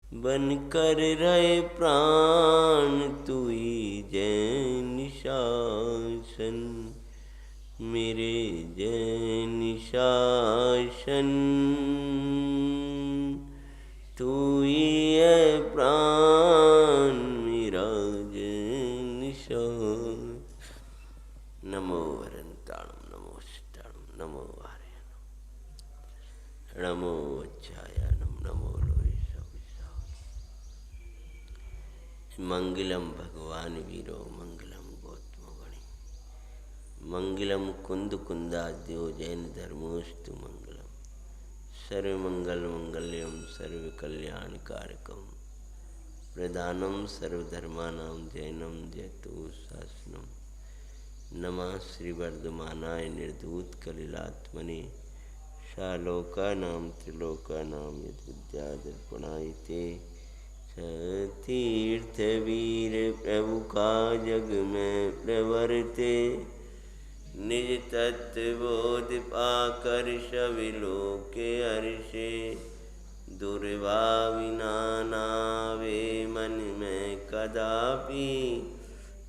बन कर रहे प्राण तुई जैन शासन, मेरे जैन शासन। तू ही है प्राण मेरा जैन शासन। नमो वरंताणम नमो सिद्धाणम नमो आर्यनम नमो अच्छायानम नमो लोहिसा। मंगलम भगवान वीरो मंगलम गौतम गणि, मंगलम कुंद कुंदाद्यो जैन धर्मोस्तु मंगलम। सर्वमंगल मंगल्यम सर्व कल्याण कारकम, प्रधानम सर्वधर्मानां जैनम जयतु शासनम। नमः श्री वर्धमानाय निर्धूत कलिलात्मने, शालोकानां त्रिलोकानां यद्विद्यादर्पणायते। तीर्थ वीर प्रभु का जग में प्रवर्ते, निज तत्व बोध पाकर सभी लोक के हर्षे। दुर्भावि नावे मन में कदापि,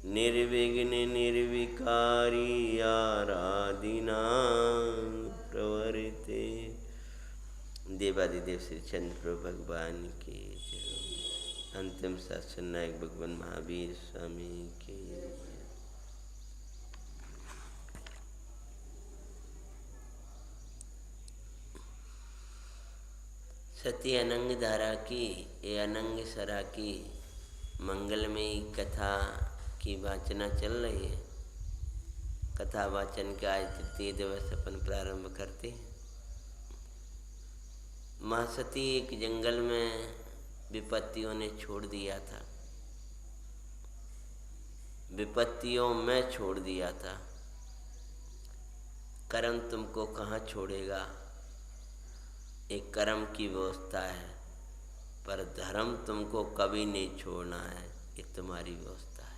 निर्विघ्न निर्विकारी आराधना प्रवर्ते। देवादिदेव श्री चंद्र प्रभु भगवान की जय। अंतिम शासन नायक भगवान महावीर स्वामी की जय। सती अनंग धारा की ये अनंग सरा की मंगलमयी कथा की वाचना चल रही है। कथा वाचन का आज तृतीय दिवस अपन प्रारंभ करते हैं। महासती एक जंगल में विपत्तियों ने छोड़ दिया था, विपत्तियों में छोड़ दिया था। कर्म तुमको कहाँ छोड़ेगा, एक कर्म की व्यवस्था है, पर धर्म तुमको कभी नहीं छोड़ना है, ये तुम्हारी व्यवस्था है।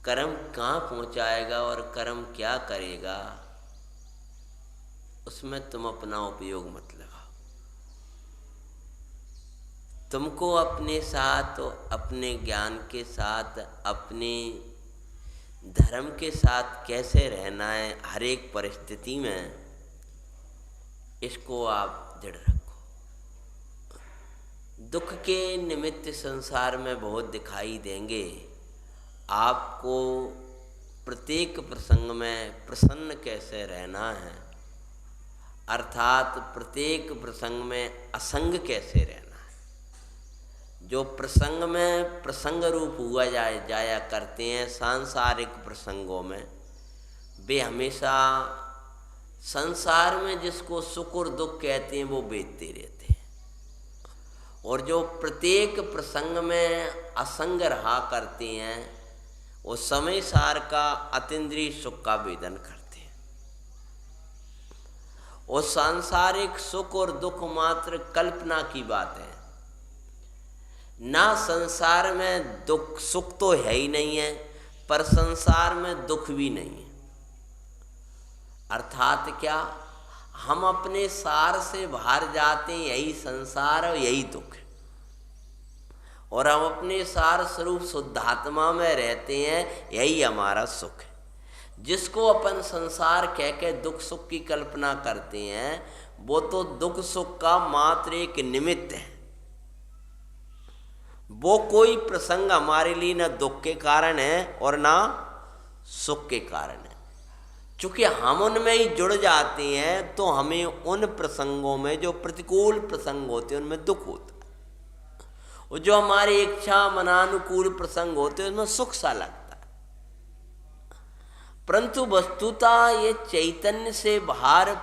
कर्म कहाँ पहुँचाएगा और कर्म क्या करेगा, उसमें तुम अपना उपयोग मत लगाओ। तुमको अपने साथ, अपने ज्ञान के साथ, अपने धर्म के साथ कैसे रहना है हर एक परिस्थिति में, इसको आप दृढ़ रखो। दुख के निमित्त संसार में बहुत दिखाई देंगे। आपको प्रत्येक प्रसंग में प्रसन्न कैसे रहना है, अर्थात प्रत्येक प्रसंग में असंग कैसे रहना है। जो प्रसंग में प्रसंग रूप हुआ जाया करते हैं सांसारिक प्रसंगों में, वे हमेशा संसार में जिसको सुख और दुख कहते हैं वो बेचते रहते हैं, और जो प्रत्येक प्रसंग में असंग रहा करते हैं वो समय सार का अतीन्द्रिय सुख का वेदन करते हैं। और सांसारिक सुख और दुख मात्र कल्पना की बात है। ना संसार में दुख सुख तो है ही नहीं है, पर संसार में दुख भी नहीं है। अर्थात क्या, हम अपने सार से बाहर जाते हैं, यही संसार और यही दुख है। और हम अपने सार स्वरूप शुद्धात्मा में रहते हैं, यही हमारा सुख है। जिसको अपन संसार कह के दुख सुख की कल्पना करते हैं, वो तो दुख सुख का मात्र एक निमित्त है। वो कोई प्रसंग हमारे लिए न दुख के कारण है और ना सुख के कारण है। चूँकि हम उनमें ही जुड़ जाते हैं तो हमें उन प्रसंगों में, जो प्रतिकूल प्रसंग होते हैं, उनमें दुख होता है, और जो हमारी इच्छा मनानुकूल प्रसंग होते हैं उसमें सुख सा लगता है। परंतु वस्तुतः ये चैतन्य से बाहर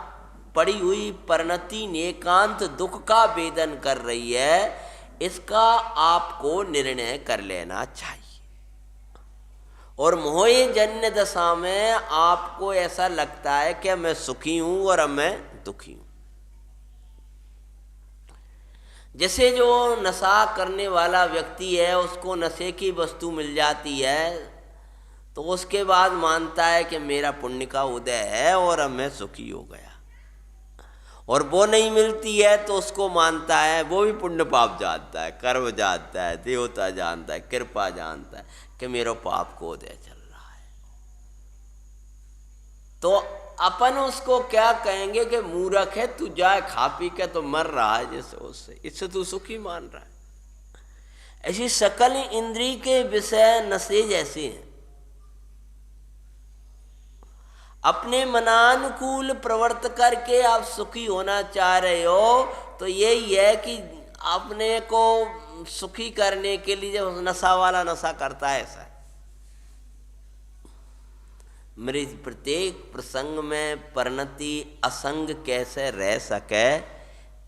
पड़ी हुई परिणति एकांत दुख का वेदन कर रही है। इसका आपको निर्णय कर लेना चाहिए। और मोहे जन्य दशा में आपको ऐसा लगता है कि मैं सुखी हूं और अब मैं दुखी हूं। जैसे जो नशा करने वाला व्यक्ति है, उसको नशे की वस्तु मिल जाती है तो उसके बाद मानता है कि मेरा पुण्य का उदय है और अब मैं सुखी हो गया। और वो नहीं मिलती है तो उसको मानता है, वो भी पुण्य पाप जानता है, कर्म जानता है, देवता जानता है, कृपा जानता है कि मेरा पाप को दे चल रहा है। तो अपन उसको क्या कहेंगे कि मूर्ख है, तू जाए खा पी के तो मर रहा है जैसे, उससे इससे तू सुखी मान रहा है। ऐसी सकल इंद्रिय के विषय नशे जैसे हैं। अपने मनानुकूल प्रवर्त करके आप सुखी होना चाह रहे हो तो यही है कि अपने को सुखी करने के लिए जब नशा वाला नशा करता है ऐसा। मेरे प्रत्येक प्रसंग में परिणति असंग कैसे रह सके,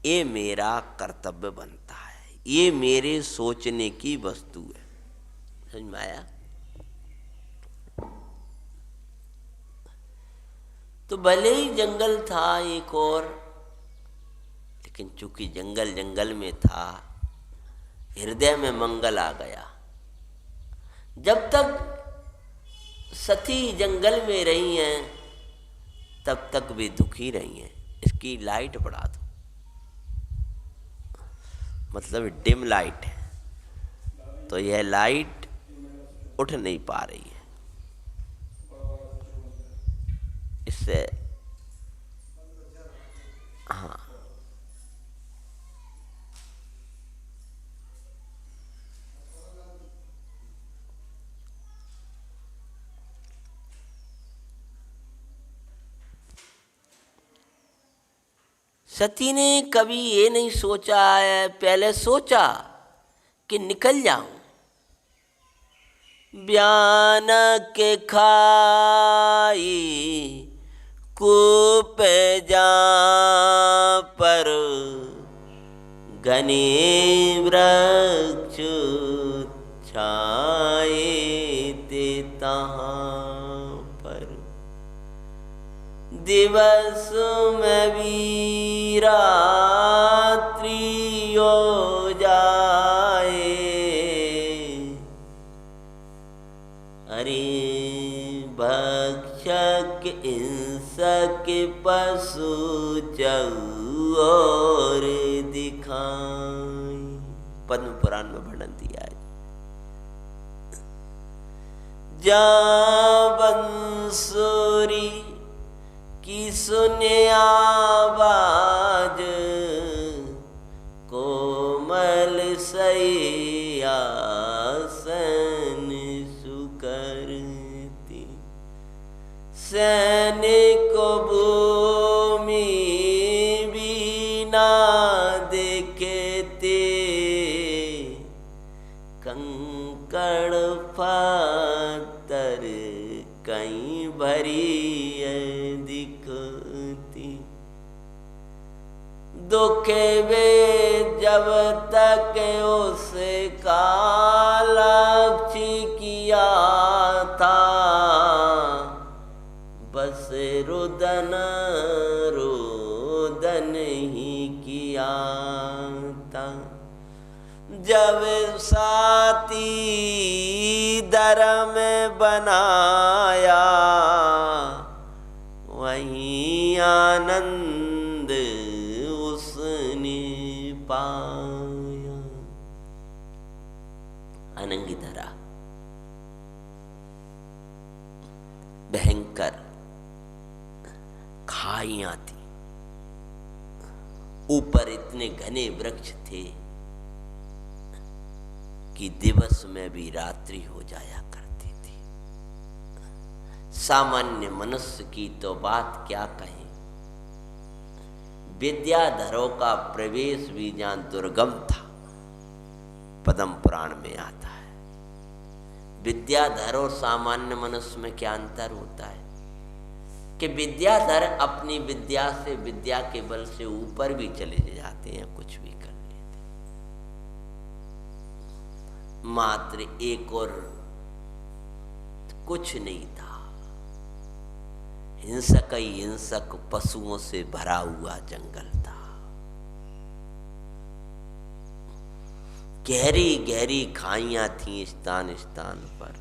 ये मेरा कर्तव्य बनता है, ये मेरे सोचने की वस्तु है। समझ में आया? तो भले ही जंगल था एक और, लेकिन चूंकि जंगल जंगल में था, हृदय में मंगल आ गया। जब तक सती जंगल में रही हैं तब तक वे दुखी रही हैं। इसकी लाइट बढ़ा दो, मतलब डिम लाइट है तो यह लाइट उठ नहीं पा रही है। इससे हाँ, सती ने कभी ये नहीं सोचा है, पहले सोचा कि निकल जाऊं, ब्यान के खाई कूप जा पर घने वृक्ष छाए ते तहाँ पर, दिवस में भी रात्रि हो जाए, अरे भक्षक इंसक पशु चहु और दिखाई। पद्म पुराण में वर्णन दिया है। जा बंसुरी की सुने आवाज, कोमल सैया सन सुकरती, सैनिक भूमि बिना देखते, कंकड़ फातर कहीं भरी दिखती, दुखे वे जब तक उसे कालक्षी किया था, बस रुदन रोदन ही किया था। जब साथी धर्म बनाया, वहीं आनंद उसने पाया। अनंगी धरा भयंकर खाइयां थी, ऊपर इतने घने वृक्ष थे कि दिवस में भी रात्रि हो जाया करती थी। सामान्य मनुष्य की तो बात क्या कहें, विद्याधरों का प्रवेश भी जहां दुर्गम था, पद्म पुराण में आता है। विद्याधर और सामान्य मनुष्य में क्या अंतर होता है कि विद्याधर अपनी विद्या से, विद्या के बल से ऊपर भी चले जाते हैं, कुछ भी कर लेते। मात्र एक और कुछ नहीं था, हिंसक ही हिंसक पशुओं से भरा हुआ जंगल था। गहरी गहरी खाइयां थीं स्थान स्थान पर,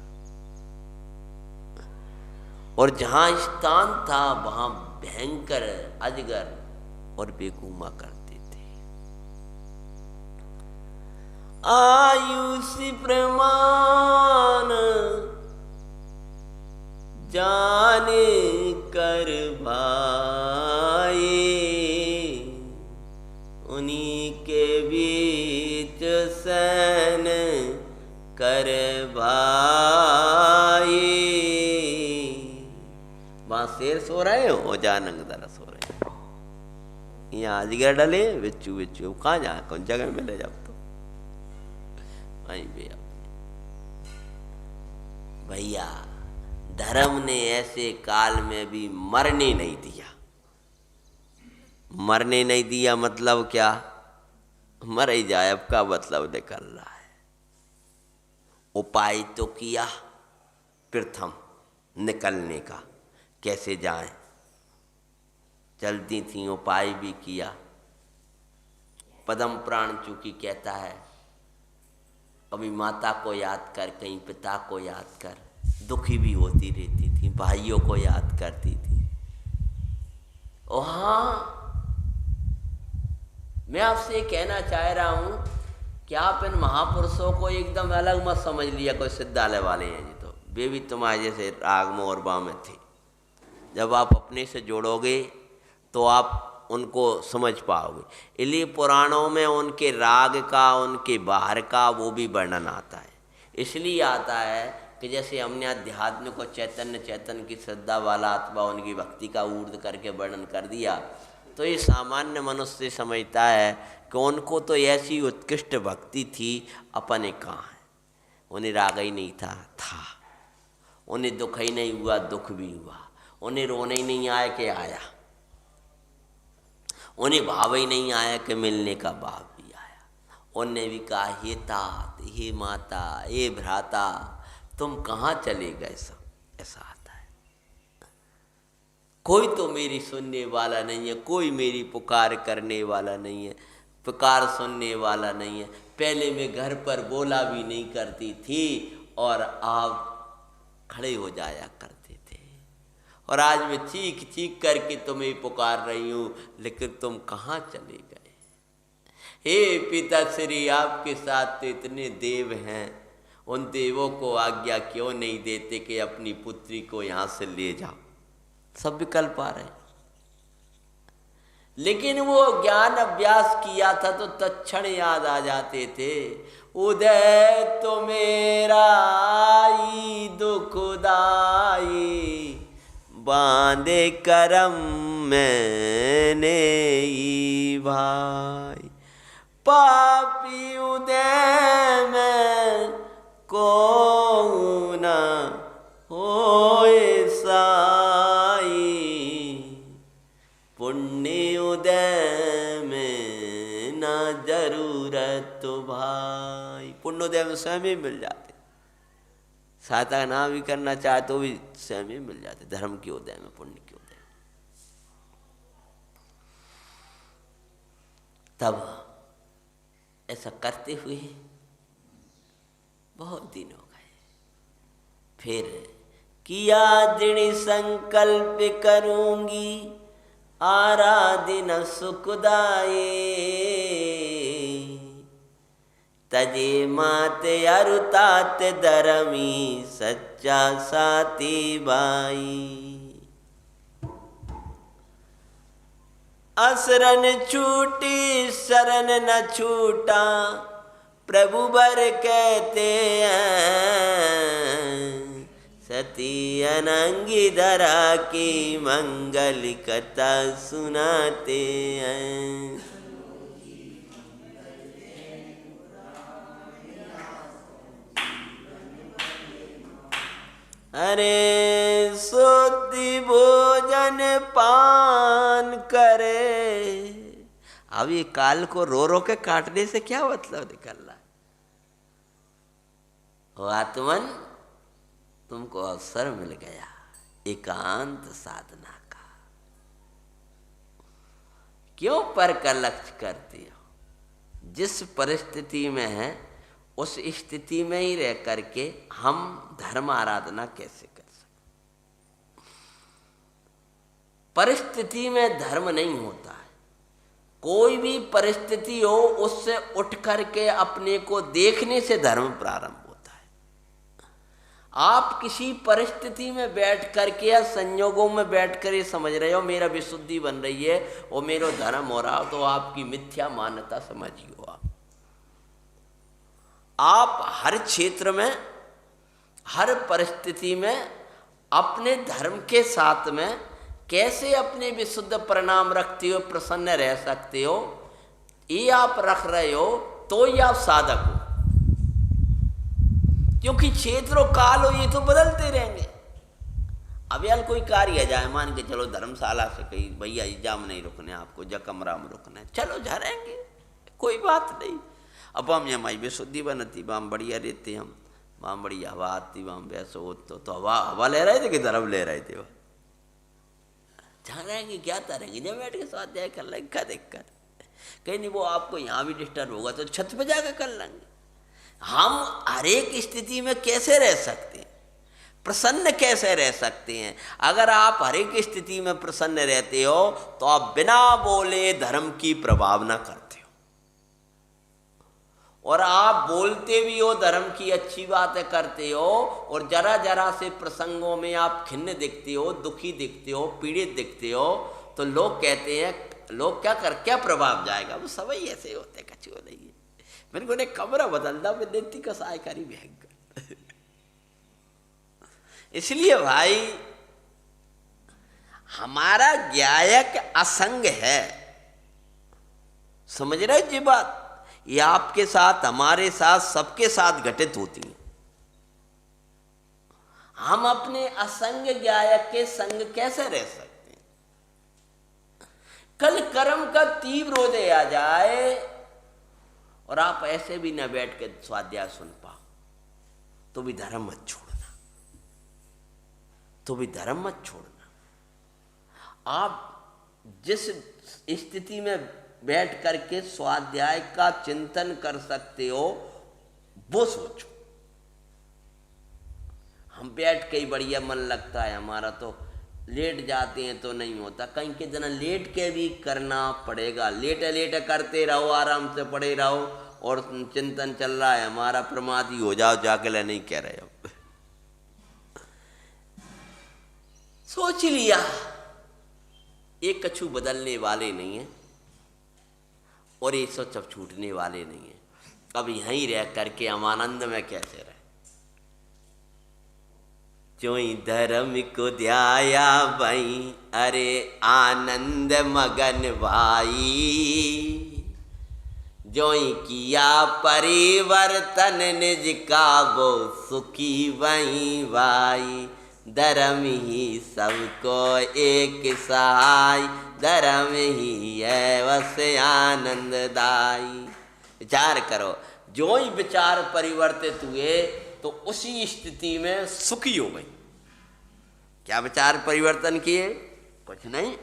और जहां स्थान था वहां भयंकर अजगर और बेगूमा करते थे। आयुष प्रमाण जाने कर भाई, उन्हीं के बीच सैन कर भाई। वहाँ शेर सो रहे हो और जा नंगदरा सो रहे हो, यहाँ अजगर डले बिच्छू बिच्छू, कहाँ जा कौन जगह मिले जब तो वहीं पे। भैया धर्म ने ऐसे काल में भी मरने नहीं दिया। मरने नहीं दिया मतलब क्या? मर ही जाए अब का मतलब निकल रहा है। उपाय तो किया प्रथम निकलने का, कैसे जाएं, चलती थी, उपाय भी किया। पद्म पुराण चूंकि कहता है कभी माता को याद कर, कहीं पिता को याद कर, दुखी भी होती रहती थी, भाइयों को याद करती थी। और हाँ, मैं आपसे कहना चाह रहा हूं कि आप इन महापुरुषों को एकदम अलग मत समझ लिया कोई सिद्धालय वाले हैं जी, तो वे भी तुम्हारे जैसे राग में और बाम में थे। जब आप अपने से जोड़ोगे तो आप उनको समझ पाओगे। इसलिए पुराणों में उनके राग का, उनके बाहर का वो भी वर्णन आता है। इसलिए आता है कि जैसे हमने अध्यात्म को चैतन्य की श्रद्धा वाला अथवा उनकी भक्ति का ऊर्ध करके वर्णन कर दिया, तो ये सामान्य मनुष्य समझता है कि उनको तो ऐसी उत्कृष्ट भक्ति थी, अपने कहाँ है। उन्हें राग ही नहीं था, उन्हें दुख ही नहीं हुआ, दुख भी हुआ। उन्हें रोने ही नहीं आया कि आया, उन्हें भाव ही नहीं आया कि मिलने का भाव भी आया। उन्हें भी कहा हे तात, हे माता, हे भ्राता, तुम कहाँ चले गए सब, ऐसा आता है। कोई तो मेरी सुनने वाला नहीं है, कोई मेरी पुकार करने वाला नहीं है, पुकार सुनने वाला नहीं है। पहले मैं घर पर बोला भी नहीं करती थी और आप खड़े हो जाया करते थे, और आज मैं चीख चीख करके तुम्हें पुकार रही हूँ, लेकिन तुम कहाँ चले गए। हे पिता श्री, आपके साथ तो इतने देव हैं, उन देवों को आज्ञा क्यों नहीं देते कि अपनी पुत्री को यहाँ से ले जाओ। सब विकल्प आ रहे हैं, लेकिन वो ज्ञान अभ्यास किया था तो तत्क्षण याद आ जाते थे। उदय तो मेरा आई दुखदाई, बांधे करम मैंने ही भाई। पापी उदय में को न होए साई, पुण्य उदय में ना जरूरत तो भाई। पुण्य उदय में स्वयं ही मिल जाते, सहायता ना भी करना चाहे तो भी स्वयं ही मिल जाते। धर्म के उदय में, पुण्य के उदय में। तब ऐसा करते हुए बहुत दिन हो गए। फिर किया दृढ़ संकल्प करूंगी आराधना सुखदाई, तजे माते अरुतात धर्मी सच्चा साथी बाई। असरन छूटी शरण न छूटा, प्रभु बर कहते हैं। सती अनंगी धरा की मंगल कथा सुनाते हैं। अरे सोती भोजन पान करे। अब ये काल को रो रो के काटने से क्या मतलब निकल रहा है। ओ आत्मन, तुमको अवसर मिल गया एकांत साधना का। क्यों पर का लक्ष्य करती हो? जिस परिस्थिति में है उस स्थिति में ही रह करके हम धर्म आराधना कैसे कर सकते। परिस्थिति में धर्म नहीं होता है, कोई भी परिस्थिति हो उससे उठ करके अपने को देखने से धर्म प्रारंभ होता है। आप किसी परिस्थिति में बैठ करके या संयोगों में बैठ कर ये समझ रहे हो मेरा विशुद्धि बन रही है और मेरा धर्म हो रहा हो, तो आपकी मिथ्या मान्यता समझियो। आप हर क्षेत्र में, हर परिस्थिति में अपने धर्म के साथ में कैसे अपने विशुद्ध परिणाम रखते हो, प्रसन्न रह सकते हो, ये आप रख रहे हो तो ही आप साधक हो। क्योंकि क्षेत्र और काल हो ये तो बदलते रहेंगे। अब यार कोई कार्य जाए, मान के चलो धर्मशाला से कहीं भैया एग्जाम नहीं रुकने आपको, जा कमरा में रुकना है, चलो जा रहेंगे, कोई बात नहीं। अब हम हमारी बेशुद्धि बनती, वाम बढ़िया रहते हम, वाम बढ़िया हवा आती, वाम वैसो हो तो हवा ले रहे थे कि धर्म ले रहे थे? जहाँ रहेंगे क्या तरेंगे, जब बैठ के स्वाध्याय कर लेंगे, क्या दिक्कत? कहीं नहीं, वो आपको यहाँ भी डिस्टर्ब होगा तो छत पे जाकर कर लेंगे। हम हर एक स्थिति में कैसे रह सकते हैं, प्रसन्न कैसे रह सकते हैं? अगर आप हर एक स्थिति में प्रसन्न रहते हो तो आप बिना बोले धर्म की प्रभावना करते हो, और आप बोलते भी हो धर्म की अच्छी बातें करते हो, और जरा जरा से प्रसंगों में आप खिन्न दिखते हो, दुखी दिखते हो, पीड़ित दिखते हो, तो लोग कहते हैं, लोग क्या प्रभाव जाएगा? वो सब ही ऐसे होते, कछु नहीं है। मेरे को ने कमरा बदलता, मैं देती का सहायकारी भयंकर। इसलिए भाई हमारा ज्ञायक असंग है, समझ रहे जी बात? ये आपके साथ, हमारे साथ, सबके साथ घटित होती है। हम अपने असंग ज्ञायक के संग कैसे रह सकते हैं? कल कर्म का तीव्र उदय आ जाए और आप ऐसे भी न बैठ के स्वाध्याय सुन पाओ, तो भी धर्म मत छोड़ना, तो भी धर्म मत छोड़ना। आप जिस स्थिति में बैठ करके स्वाध्याय का चिंतन कर सकते हो वो सोचो। हम बैठ के ही बढ़िया मन लगता है हमारा, तो लेट जाते हैं तो नहीं होता, कहीं के दिन लेट के भी करना पड़ेगा। लेटे लेटे करते रहो, आराम से पड़े रहो, और चिंतन चल रहा है हमारा, प्रमादी हो जाओ जाके ले, नहीं कह रहे हो। सोच लिया, एक कछु बदलने वाले नहीं है और ये सब छूटने वाले नहीं है। अब यहीं रह करके हम आनंद में कैसे रहे? जोई धर्म को ध्याया भाई, अरे आनंद मगन भाई, जोई किया परिवर्तन निज का वो सुखी वही भाई। धर्म ही सबको एक सहाय, धर्म ही है वस आनंददाई। विचार करो, जो ही विचार परिवर्तित हुए तो उसी स्थिति में सुखी हो गई। क्या विचार परिवर्तन किए? कुछ नहीं,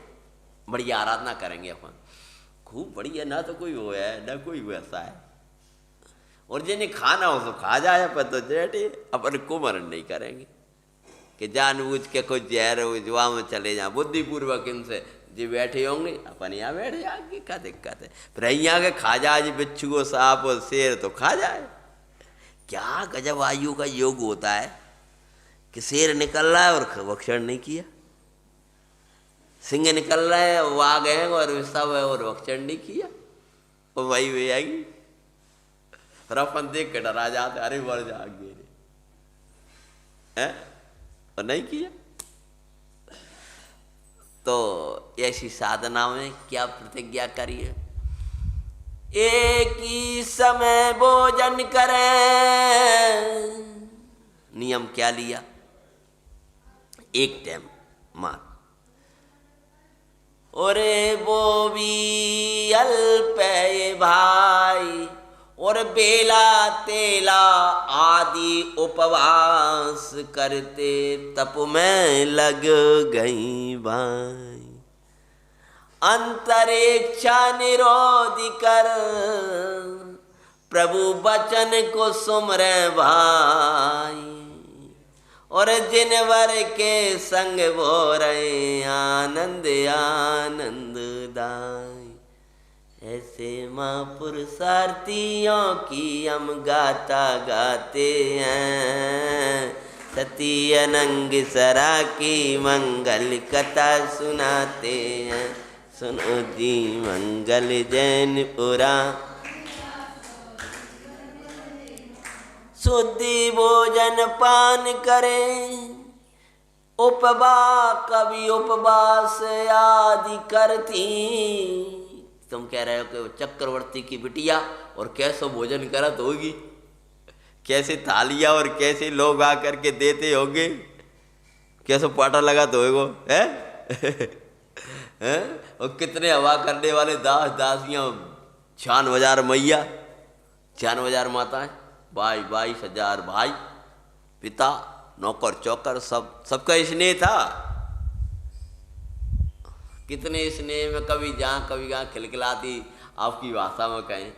बढ़िया आराधना करेंगे अपन, खूब बढ़िया, ना तो कोई हो है ना कोई वैसा है, और जिन्हें खाना हो तो खा जाए, पर तो जेठे अपन को मरण नहीं करेंगे कि जानबूझ के कोई जहर हो जुआ में चले जाए। बुद्धिपूर्वक इनसे जी बैठे होंगे, अपन यहाँ बैठ जाएंगे, क्या दिक्कत है? फिर यहाँ के खा जाए जी बिच्छू को, सांप और शेर तो खा जाए। क्या गजब आयु का योग होता है कि शेर निकल रहा है और भक्षण नहीं किया, सिंह निकल रहा है वो आ गए और सब है और भक्षण नहीं किया, और वही वे आएगी। फिर अपन देख के डरा जाते, अरे मर जाएंगे है, और नहीं किया। तो ऐसी साधना में क्या प्रतिज्ञा करिए? एक ही समय भोजन करें। नियम क्या लिया? एक टाइम मार, और वो भी अल्प भाई, और बेला तेला आदि उपवास करते तप में लग गई भाई। अंतरिक्षा निरोधी कर प्रभु वचन को सुमरे भाई, और जिनवर के संग वो रहे आनंद आनंद दाई। ऐसे माँ पुरुषार्थियों की हम गाथा गाते हैं, सती अनंग सरा की मंगल कथा सुनाते हैं। सुनो जी मंगल जैनपुरा, शुद्धि भोजन पान करें, उपवास कभी उपवास आदि करती। तुम कह रहे हो कि वो चक्रवर्ती की बिटिया और कैसे भोजन करत होगी, कैसे थालियाँ और कैसे लोग आकर के देते होंगे, कैसे पाटा लगाते होगो है हैं? और कितने हवा करने वाले दास दासियाँ, 96,000 मैया, 96,000 माताएं, 22,000 भाई, पिता, नौकर चौकर, सबका स्नेह था। कितने स्नेह में कभी जहाँ खिलखिलाती, आपकी भाषा में कहें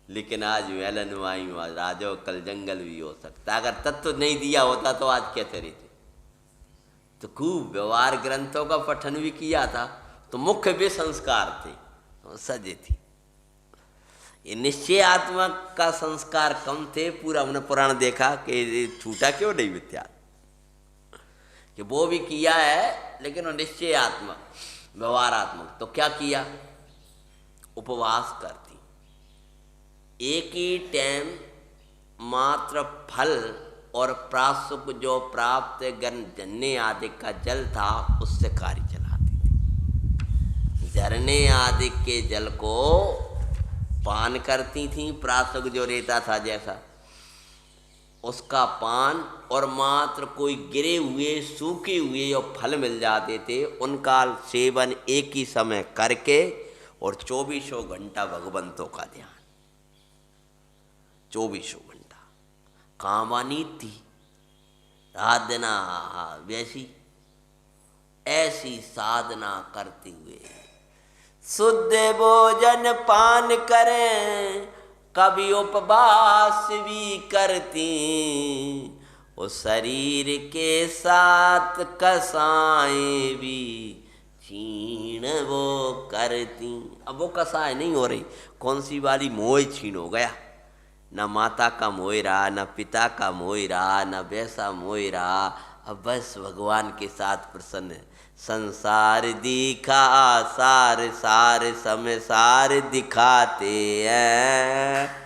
लेकिन आज वेलनवाई राजो कल जंगल भी हो सकता। अगर तत्व नहीं दिया होता तो आज कैसे रहते। तो खूब व्यवहार ग्रंथों का पठन भी किया था, तो मुख्य वे संस्कार थे, सजे थी। ये निश्चयात्मक का संस्कार कम थे। पूरा हमने पुराण देखा कि छूटा क्यों नहीं विद्या, कि वो भी किया है लेकिन वो निश्चयात्मक व्यवहारात्मक। तो क्या किया, उपवास करती, एक ही टाइम मात्र फल और प्रासुक जो प्राप्त झरने आदि का जल था उससे कार्य चलाती थी। झरने आदि के जल को पान करती थी, प्रासुक जो रहता था जैसा उसका पान, और मात्र कोई गिरे हुए सूखे हुए जो फल मिल जाते थे उनका सेवन एक ही समय करके, और 24 घंटा भगवंतों का ध्यान, 24 घंटा कामानी थी साधना। वैसी ऐसी साधना करते हुए शुद्ध भोजन पान करें, कभी उपवास भी करती, उस शरीर के साथ कसाएं भी छीण वो करती। अब वो कसाएं नहीं हो रही, कौन सी वाली मोह छीण हो गया, न माता का मोह रहा, न पिता का मोह रहा, न वैसा मोह रहा। अब बस भगवान के साथ प्रसन्न है। संसार दिखा सार सार समय सार दिखाते हैं,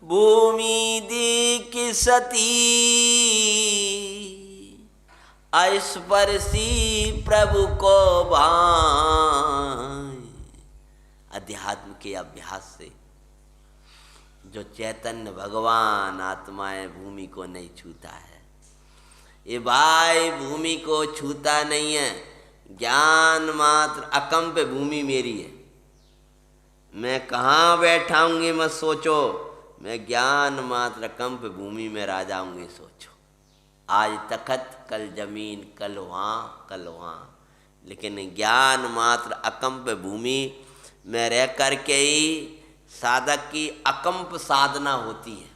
भूमि दीक सती स्पर्शी प्रभु को भाई। अध्यात्म के अभ्यास से जो चैतन्य भगवान आत्माएं भूमि को नहीं छूता है, ये भाई भूमि को छूता नहीं है। ज्ञान मात्र अकंप भूमि मेरी है, मैं कहाँ बैठाऊंगी मत सोचो, मैं ज्ञान मात्र कंप भूमि में रह जाऊंगी सोचो। आज तखत कल जमीन, कल वहाँ, लेकिन ज्ञान मात्र अकंप भूमि में रह करके ही साधक की अकंप साधना होती है।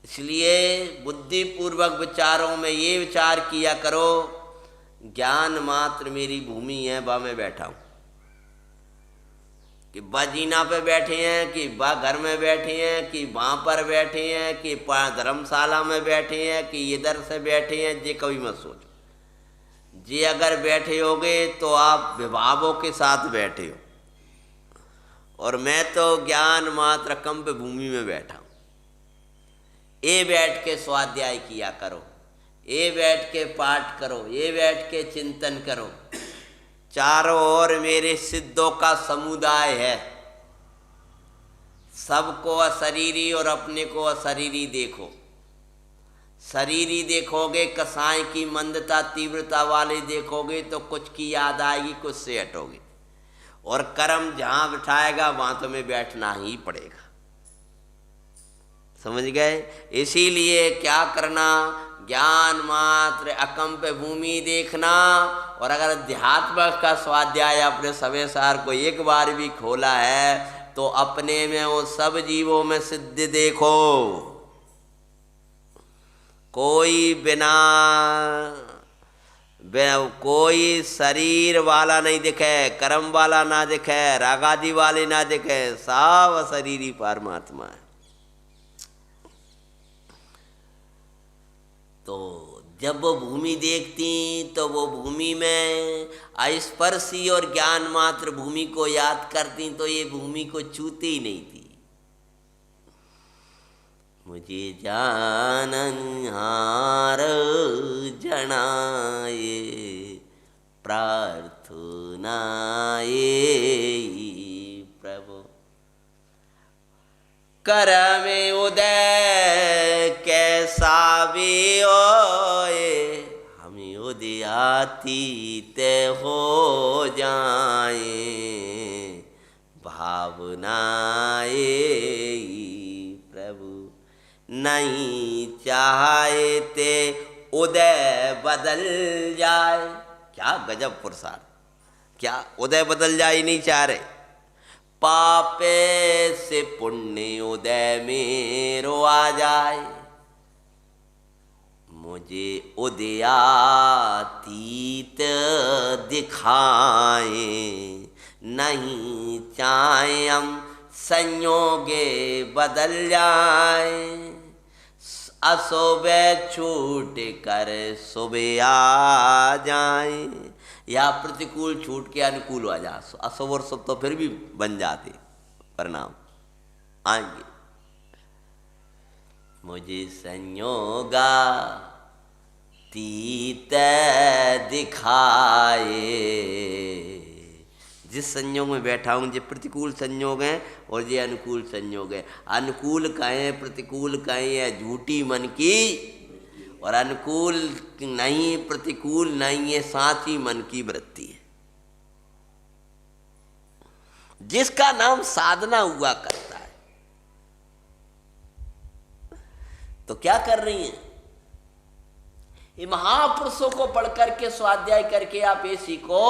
इसलिए बुद्धिपूर्वक विचारों में ये विचार किया करो, ज्ञान मात्र मेरी भूमि है, वहाँ मैं बैठा हूँ, कि बा जीना पे बैठे हैं, कि बा घर में बैठे हैं, कि वहाँ पर बैठे हैं, कि धर्मशाला में बैठे हैं, कि इधर से बैठे हैं, ये कभी मत सोचो। जे अगर बैठे होगे तो आप विभावों के साथ बैठे हो, और मैं तो ज्ञान मात्र कंप भूमि में बैठा हूँ। ये बैठ के स्वाध्याय किया करो, ये बैठ के पाठ करो, ये बैठ के चिंतन करो। चारों ओर मेरे सिद्धों का समुदाय है, सबको अशरीरी और अपने को अशरीरी देखो। शरीरी देखोगे, कसाई की मंदता तीव्रता वाले देखोगे तो कुछ की याद आएगी, कुछ से हटोगे, और कर्म जहाँ बिठाएगा वहाँ तुम्हें बैठना ही पड़ेगा। समझ गए? इसीलिए क्या करना, ज्ञान मात्र अकंप भूमि देखना। और अगर अध्यात्म का स्वाध्याय अपने समय सार को एक बार भी खोला है तो अपने में वो सब जीवों में सिद्धि देखो। कोई बिना कोई शरीर वाला नहीं दिखे, कर्म वाला ना दिखे, रागादि वाले ना दिखे, सब अशरीरी परमात्मा है। तो जब वो भूमि देखती तो वो भूमि में अस्पर्शी और ज्ञान मात्र भूमि को याद करती तो ये भूमि को छूती ही नहीं थी। मुझे जाननहार जनाए प्रार्थनाए प्रभु, कर में उदय कैसा भी होए, हमें उदयातीत हो जाए भावनाए प्रभु। नहीं चाहते उदय बदल जाए। क्या गजब पुरुषार्थ, क्या उदय बदल जाए नहीं चाह रहे। पापे से पुण्य उदय मेरो आ जाए, मुझे उदयातीत दिखाए। नहीं चाहे हम संयोगे बदल जाए, असुबह छूट कर सुबह आ जाए। या प्रतिकूल छूट के अनुकूल आ जा, अशुभ और शुभ तो फिर भी बन जाते, परिणाम आएंगे। मुझे संयोगा तीत दिखाए। जिस संयोग में बैठा हूँ, जो प्रतिकूल संयोग हैं और ये अनुकूल संयोग है। अनुकूल कहें प्रतिकूल कहें या झूठी मन की, और अनुकूल नहीं प्रतिकूल नहीं, ये साची मन की वृत्ति है, जिसका नाम साधना हुआ करता है। तो क्या कर रही हैं ये महापुरुषों को पढ़ करके स्वाध्याय करके आप ये सीखो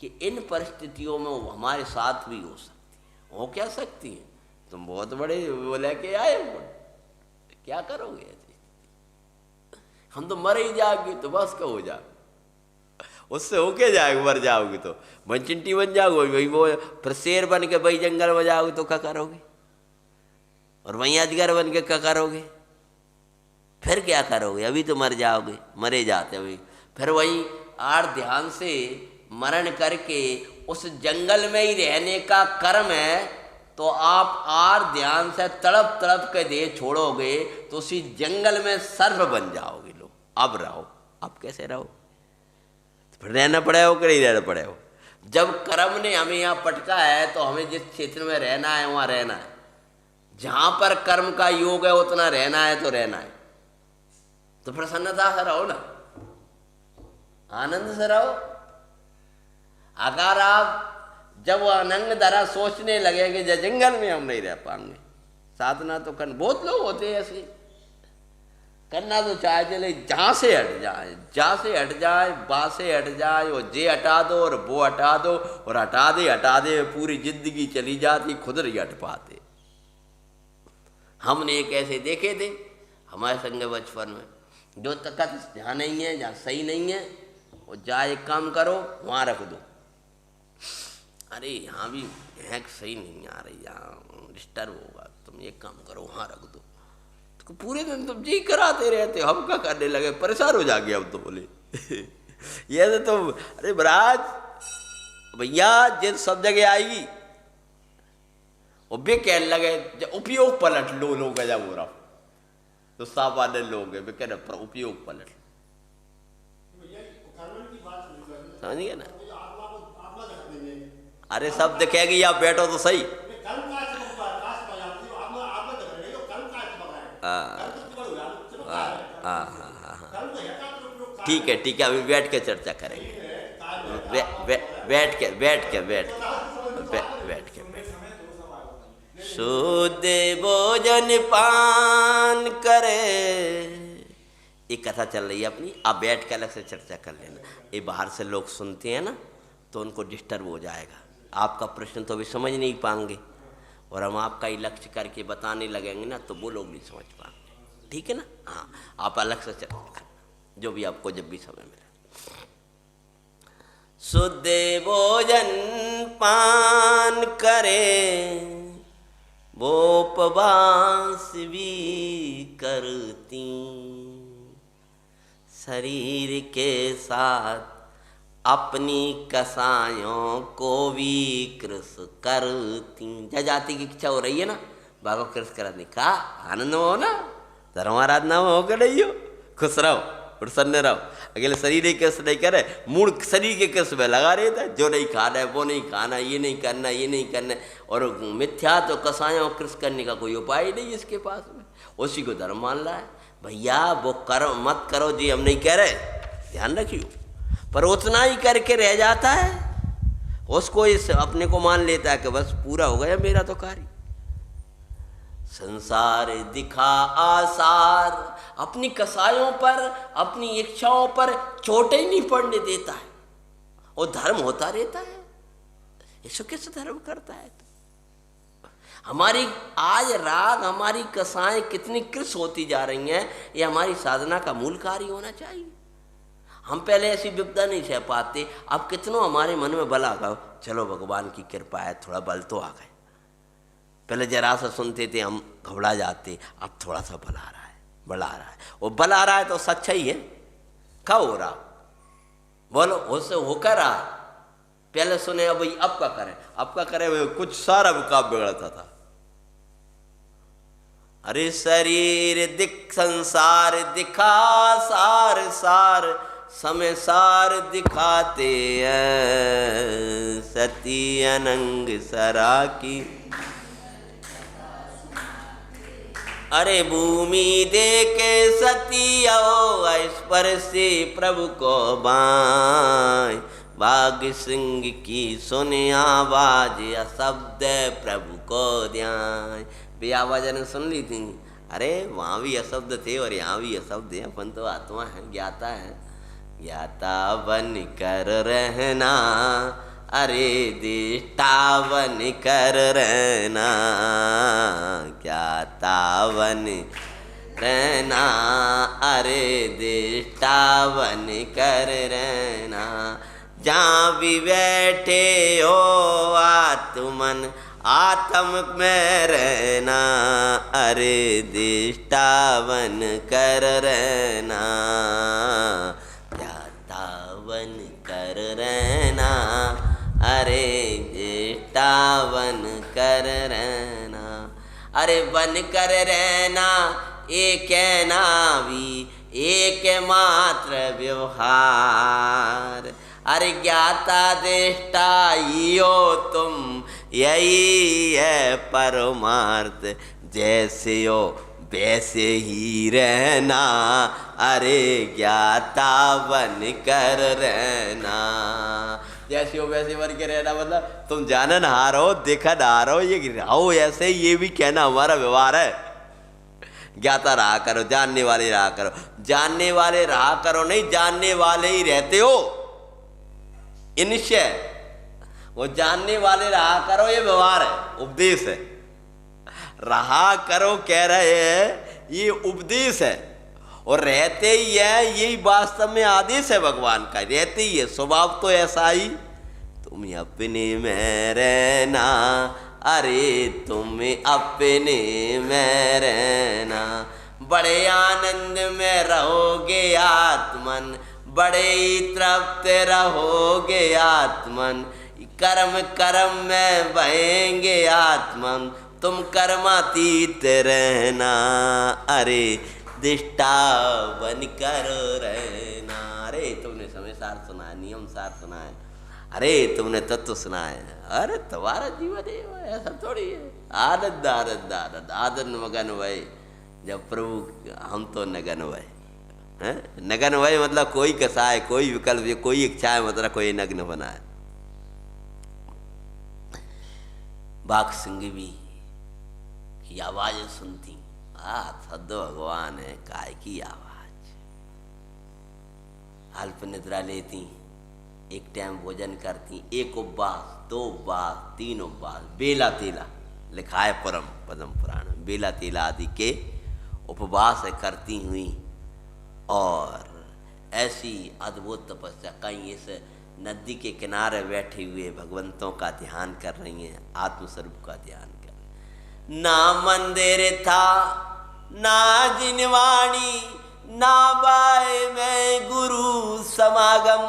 कि इन परिस्थितियों में वो हमारे साथ भी हो सकती है। हो क्या सकती है? तुम बहुत बड़े वो लेके आए हो, क्या करोगे ऐसे? हम तो मर ही जाओगे तो बस का हो जाओगे, उससे होके जाएगा। मर जाओगे तो बनचिंटी बन जाओगे, वही वो फिर शेर बन के वही जंगल में जाओगे तो क्या करोगे? और वहीं अजगर बन के क्या करोगे? फिर क्या करोगे? अभी तो मर जाओगे, मरे जाते अभी। फिर वही आर ध्यान से मरण करके उस जंगल में ही रहने का कर्म है, तो आप आर ध्यान से तड़प तड़प के देह छोड़ोगे तो उसी जंगल में सर्व बन जाओगे। लोग अब रहो, अब कैसे रहो? तो फिर रहना पड़े हो कि नहीं रहना पड़े हो? जब कर्म ने हमें यहाँ पटका है तो हमें जिस क्षेत्र में रहना है वहाँ रहना है। जहाँ पर कर्म का योग है उतना रहना है तो रहना है। तो प्रसन्नता से रहो ना, आनंद से रहो। अगर आप जब वो अनंग धरा सोचने लगे कि जंगल में हम नहीं रह पाएंगे, साधना तो करना, बहुत लोग होते हैं ऐसे, करना तो चाहे चले जहाँ से हट जाए, जहाँ से हट जाए, बा से हट जाए, और जे हटा दो और वो हटा दो, और हटा दे पूरी जिंदगी चली जाती, खुद नहीं हट पाते। हमने एक ऐसे देखे थे हमारे संग बचपन में, जो तकत जहाँ नहीं है, जहाँ सही नहीं है, वो जा एक काम करो वहाँ रख दो। अरे यहाँ भी हैक सही नहीं आ रही, यहाँ डिस्टर्ब होगा, तुम एक काम करो वहाँ रख दो। तो पूरे दिन तुम जी कराते रहते, हम क्या करने लगे, परेशान हो जाएंगे हम तो। बोले ये तो अरे महाराज भैया जिन सब जगह आएगी, वो भी कहने लगे उपयोग पलट लो, लोग जब हो रहा तो सामान्य लोग है कह रहे उपयोग पलट, समझिए ना। अरे सब दिखेगी, आप बैठो तो सही। ठीक है ठीक है, अभी बैठ के चर्चा करेंगे। बैठ के शुद्ध भोजन पान करे। ये कथा चल रही है अपनी, आप बैठ के अलग से चर्चा कर लेना। ये बाहर से लोग सुनते हैं ना तो उनको डिस्टर्ब हो जाएगा, आपका प्रश्न तो भी समझ नहीं पाएंगे, और हम आपका ही लक्ष्य करके बताने लगेंगे ना तो वो लोग नहीं समझ पाएंगे। ठीक है ना? हाँ, आप अलग से चर्चा करना जो भी आपको जब भी समय मिले। शुद्ध भोजन पान करे, वो उपवास भी करती, शरीर के साथ अपनी कसायों को भी कृष करती। जाति की इच्छा हो रही है ना, भागो कृष करने का आनंद हो ना, धर्माराधना हो कर रही हो, खुश रहो, प्रसन्न रहो। अकेले शरीर ही कृष नहीं करे, मूड शरीर के कृष में लगा रहता है, जो नहीं खाना है वो नहीं खाना, ये नहीं करना, ये नहीं करना, और मिथ्या तो कसायों कृष करने का कोई उपाय ही नहीं इसके पास में, उसी को धर्म मान रहा है। भैया वो करो मत करो जी, हम नहीं कह रहे, ध्यान रखियो, पर उतना ही करके रह जाता है, उसको इस अपने को मान लेता है कि बस पूरा हो गया मेरा तो कार्य। संसार दिखा आसार, अपनी कसायों पर, अपनी इच्छाओं पर चोटें ही नहीं पड़ने देता है, और धर्म होता रहता है। इसको कैसे धर्म करता है? हमारी आज राग, हमारी कसाएं कितनी कृष होती जा रही हैं, ये हमारी साधना का मूल कार्य होना चाहिए। हम पहले ऐसी विपदा नहीं सह पाते, अब कितनों हमारे मन में बल आ गया, चलो भगवान की कृपा है, थोड़ा बल तो आ गए। पहले जरा सा सुनते थे हम घबरा जाते, अब थोड़ा सा बल आ रहा है, बल आ रहा है, वो बल आ रहा है तो सच्चा ही है। कब हो रहा बोलो, उससे होकर रहा, पहले सुने अब भाई अब का करें, अब का करें, कुछ सारा काम बिगड़ता था। अरे शरीर दिख संसार दिखा सार सार, समय सार दिखाते हैं, सती अनंग सरा की। अरे भूमि दे के सती आओ, स्पर्शे प्रभु को बाय, बाघ सिंह की सुने आवाज, शब्द प्रभु को ध्यान। भी आवाज ने सुन ली थी, अरे वहाँ भी अशब्द थे और यहाँ भी अशब्द है, अपन तो आत्मा है, ज्ञाता है, ज्ञाता बन कर रहना, अरे दिष्टा बन कर रहना, ज्ञाता बन रहना, अरे दिष्टा बन कर रहना। जहाँ भी बैठे हो आत्मन, आत्म में रहना, अरे दिष्टा बन कर रहना, ज्ञाता बन कर रहना, अरे दिष्टा बन कर रहना। अरे बन कर रहना एक नावी, एक मात्र व्यवहार, अरे ज्ञाता दृष्टा यो तुम, यही है परमार्थ, जैसे हो वैसे ही रहना, अरे ज्ञाता बन कर रहना। जैसे हो वैसे बन के रहना मतलब तुम जानन हारो, देखन हारो, ये रहो ऐसे, ये भी कहना हमारा व्यवहार है। ज्ञाता रहा करो, जानने वाले रहा करो, जानने वाले रहा करो नहीं, जानने वाले ही रहते हो, ये निश्चय। वो जानने वाले रहा करो ये व्यवहार है, उपदेश है। रहा करो कह रहे हैं ये उपदेश है, और रहते ही है यही वास्तव में आदेश है भगवान का, रहते ही है, स्वभाव तो ऐसा ही। तुम अपने में रहना, अरे तुम अपने में रहना, बड़े आनंद में रहोगे आत्मन, बड़े ही तृप्त रहोगे आत्मन, कर्म कर्म में बहेंगे आत्मन, तुम कर्मातीत रहना, अरे दिष्टा बन कर रहना। अरे तुमने समय सार सुना है, नियम सार सुना है, अरे तुमने तत्व सुना है, अरे तुम्हारा जीवन है ऐसा थोड़ी है। आनंद आनंद आनंद आनंद मगन भय, जब प्रभु हम तो नगन भय हैं, नगन भय मतलब कोई कसाय, कोई विकल्प, कोई इच्छा है, मतलब कोई नग्न बना है। बाघ सिंह भी की आवाज़ सुनती, सद भगवान है, काय की आवाज़। अल्प निद्रा लेती, एक टाइम भोजन करती, एक उपवास, 2 उपवास, 3 उपवास, बेला तेला लिखा है परम पदम पुराण में, बेला तेला आदि के उपवास करती हुई और ऐसी अद्भुत तपस्या, कहीं इस नदी के किनारे बैठे हुए भगवंतों का ध्यान कर रही हैं, आत्मस्वरूप का ध्यान कर रही हैं। ना मंदिर था ना जिनवाणी, ना बाय में गुरु समागम,